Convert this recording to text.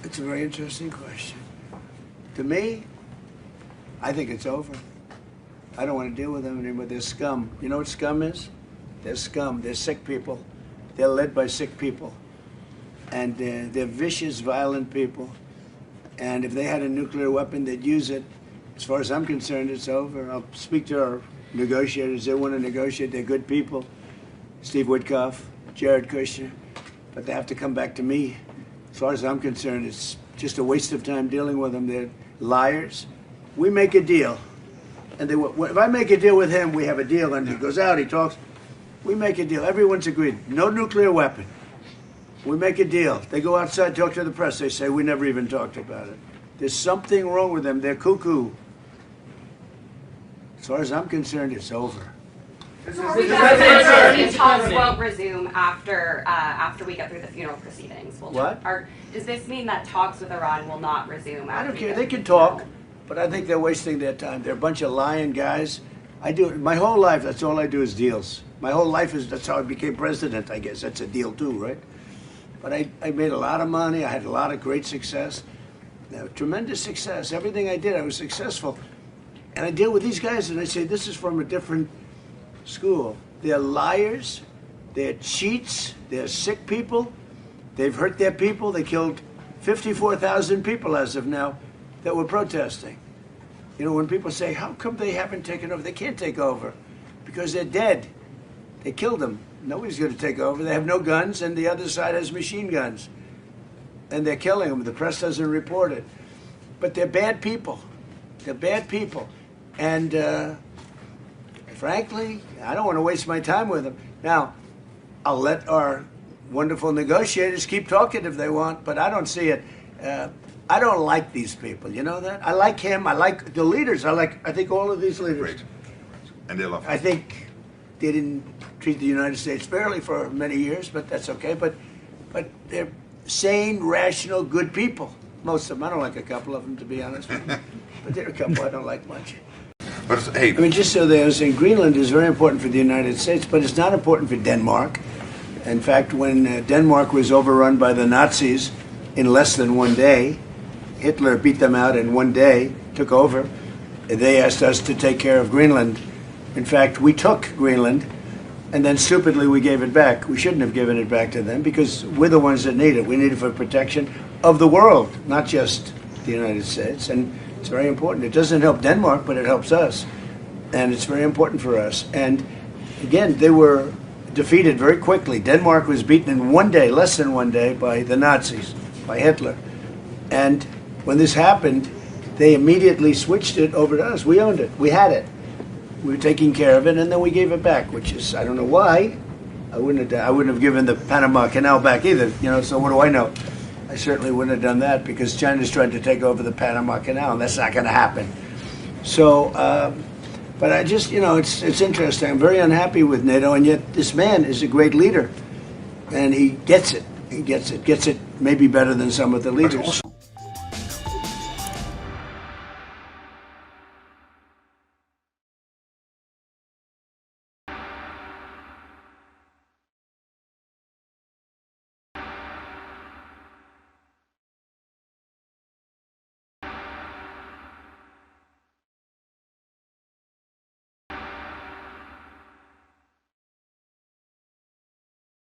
It's a very interesting question. To me, I think it's over. I don't want to deal with them anymore. They're scum. You know what scum is? They're scum. They're sick people. They're led by sick people. And they're vicious, violent people. And if they had a nuclear weapon, they'd use it. As far as I'm concerned, it's over. I'll speak to our negotiators. They want to negotiate. They're good people. Steve Witkoff, Jared Kushner. But they have to come back to me. As far as I'm concerned, it's just a waste of time dealing with them. They're liars. We make a deal. And if I make a deal with him, we have a deal. And he goes out, he talks. We make a deal. Everyone's agreed. No nuclear weapon. We make a deal. They go outside, talk to the press. They say, we never even talked about it. There's something wrong with them. They're cuckoo. As far as I'm concerned, it's over. These talks won't resume after we get through the funeral proceedings. What? Does this mean that talks with Iran will not resume? I don't care. They can talk, but I think they're wasting their time. They're a bunch of lying guys. I do my whole life. That's all I do is deals. My whole life that's how I became president. I guess that's a deal too, right? But I made a lot of money. I had a lot of great success, tremendous success. Everything I did, I was successful. And I deal with these guys, and I say, this is from a different school. They're liars, they're cheats, they're sick people, they've hurt their people. They killed 54,000 people as of now that were protesting. You know, when people say, how come they haven't taken over? They can't take over because they're dead. They killed them. Nobody's going to take over. They have no guns, and the other side has machine guns. And they're killing them. The press doesn't report it. But they're bad people. They're bad people. And frankly, I don't want to waste my time with them. Now, I'll let our wonderful negotiators keep talking if they want, but I don't see it. I don't like these people. You know that? I like him. I like the leaders. I think all of these leaders. Great. And they love him. I think they didn't treat the United States fairly for many years, but that's okay. But they're sane, rational, good people. Most of them. I don't like a couple of them, to be honest with you. But there are a couple I don't like much. But hey, I mean, just so they understand, Greenland is very important for the United States, but it's not important for Denmark. In fact, when Denmark was overrun by the Nazis in less than one day, Hitler beat them out in one day, took over. They asked us to take care of Greenland. In fact, we took Greenland, and then stupidly we gave it back. We shouldn't have given it back to them because we're the ones that need it. We need it for protection of the world, not just the United States. And it's very important. It doesn't help Denmark, but it helps us. And it's very important for us. And again, they were defeated very quickly. Denmark was beaten in one day, less than one day, by the Nazis, by Hitler. And when this happened, they immediately switched it over to us. We owned it. We had it. We were taking care of it, and then we gave it back, which is, I don't know why. I wouldn't have given the Panama Canal back either, you know, so what do I know? I certainly wouldn't have done that because China's trying to take over the Panama Canal, and that's not going to happen. So, but I just, you know, it's interesting. I'm very unhappy with NATO, and yet this man is a great leader, and he gets it. He gets it maybe better than some of the leaders.